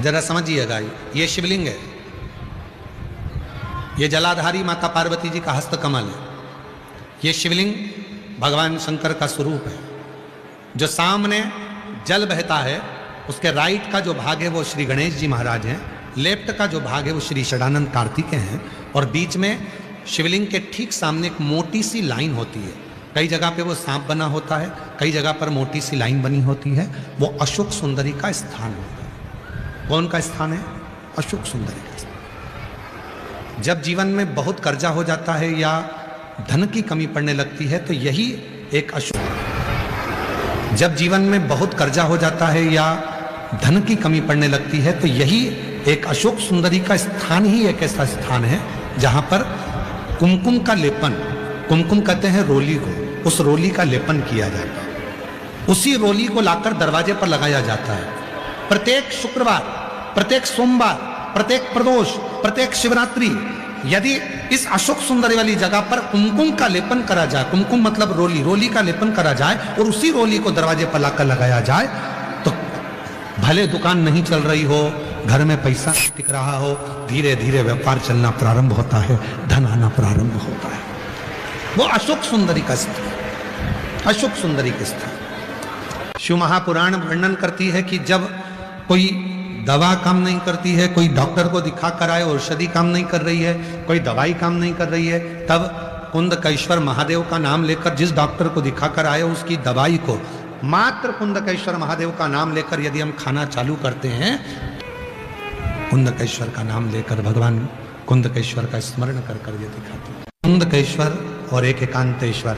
जरा समझिएगा, ये शिवलिंग है, ये जलाधारी माता पार्वती जी का हस्त कमल है। ये शिवलिंग भगवान शंकर का स्वरूप है। जो सामने जल बहता है उसके राइट का जो भाग है वो श्री गणेश जी महाराज हैं, लेफ्ट का जो भाग है वो श्री षडानंद कार्तिकेय हैं, और बीच में शिवलिंग के ठीक सामने एक मोटी सी लाइन होती है। कई जगह पे वो सांप बना होता है, कई जगह पर मोटी सी लाइन बनी होती है। वो अशोक सुंदरी का स्थान होता है। कौन का स्थान है? अशोक सुंदरी का स्थान। जब जीवन में बहुत कर्जा हो जाता है या धन की कमी पड़ने लगती है तो यही एक अशोक, जब जीवन में बहुत कर्जा हो जाता है या धन की कमी पड़ने लगती है तो यही एक अशोक सुंदरी का स्थान ही एक ऐसा स्थान है जहां पर कुमकुम का लेपन, कुमकुम कहते हैं रोली को, उस रोली का लेपन किया जाता है। उसी रोली को लाकर दरवाजे पर लगाया जाता है। प्रत्येक शुक्रवार, प्रत्येक सोमवार, प्रत्येक प्रदोष, प्रत्येक शिवरात्रि यदि इस अशोक सुंदरी वाली जगह पर कुमकुम का लेपन करा जाए, कुमकुम मतलब रोली, रोली का लेपन करा जाए और उसी रोली को दरवाजे पर लाकर लगाया जाए तो भले दुकान नहीं चल रही हो, घर में पैसा टिक रहा हो, धीरे धीरे व्यापार चलना प्रारंभ होता है, धन आना प्रारंभ होता है। वो अशोक सुंदरी का स्थान, अशोक सुंदरी के स्थान। शिव महापुराण वर्णन करती है कि जब कोई दवा काम नहीं करती है, कोई डॉक्टर को दिखा कर आए, औषधि काम नहीं कर रही है, कोई दवाई काम नहीं कर रही है, तब कुंदकेश्वर महादेव का नाम लेकर जिस डॉक्टर को दिखा कर आए उसकी दवाई को मात्र कुंदकेश्वर महादेव का नाम लेकर यदि हम खाना चालू करते हैं, कुंदकेश्वर का नाम लेकर, भगवान कुंदकेश्वर का स्मरण कर कर ये दिखाते हैं। कुंदकेश्वर और एक एकांतेश्वर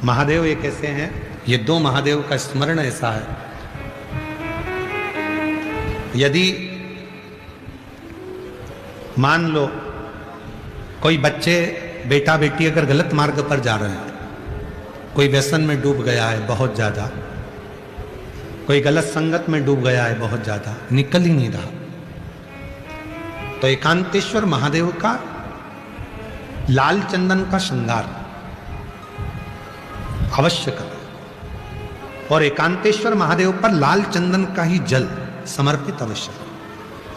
महादेव एक ऐसे हैं, ये दो महादेव का स्मरण ऐसा है। यदि मान लो कोई बच्चे, बेटा बेटी अगर गलत मार्ग पर जा रहे हैं, कोई व्यसन में डूब गया है बहुत ज्यादा, कोई गलत संगत में डूब गया है बहुत ज्यादा, निकल ही नहीं रहा, तो एकांतेश्वर महादेव का लाल चंदन का श्रृंगार अवश्य करें और एकांतेश्वर महादेव पर लाल चंदन का ही जल समर्पित अवश्य करें।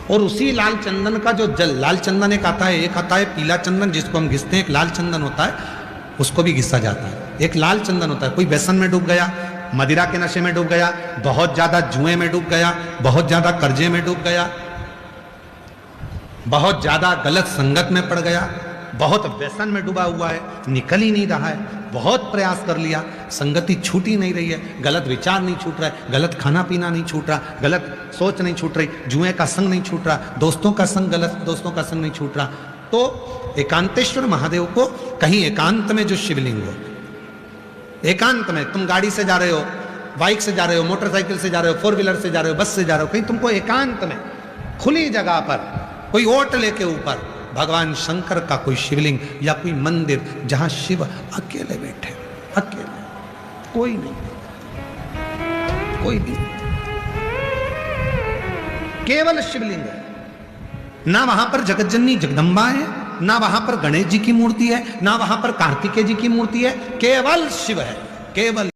और उसी लाल चंदन का जो जल, लाल चंदन एक आता है, एक आता है पीला चंदन जिसको हम घिसते हैं, एक लाल चंदन होता है उसको भी घिसा जाता है, एक लाल चंदन होता है। कोई व्यसन में डूब गया, मदिरा के नशे में डूब गया, बहुत ज्यादा जुए में डूब गया, बहुत ज्यादा कर्जे में डूब गया, बहुत ज्यादा गलत संगत में पड़ गया, बहुत व्यसन में डूबा हुआ है, निकल ही नहीं रहा है, बहुत प्रयास कर लिया, संगति छूट ही नहीं रही है, गलत विचार नहीं छूट रहा है, गलत खाना पीना नहीं छूट रहा, गलत सोच नहीं छूट रही, जुए का संग नहीं छूट रहा, दोस्तों का संग, गलत दोस्तों का संग नहीं छूट रहा, तो एकांतेश्वर महादेव को कहीं एकांत में जो शिवलिंग हो, एकांत में तुम गाड़ी से जा रहे हो, बाइक से जा रहे हो, मोटरसाइकिल से जा रहे हो, फोर व्हीलर से जा रहे हो, बस से जा रहे हो, कहीं तुमको एकांत में खुली जगह पर कोई ओट लेके ऊपर भगवान शंकर का कोई शिवलिंग या कोई मंदिर जहां शिव अकेले बैठे, अकेले, कोई नहीं, कोई नहीं, केवल शिवलिंग है। ना वहां पर जगतजननी जगदम्बा है, ना वहां पर गणेश जी की मूर्ति है, ना वहां पर कार्तिकेय जी की मूर्ति है, केवल शिव है, केवल।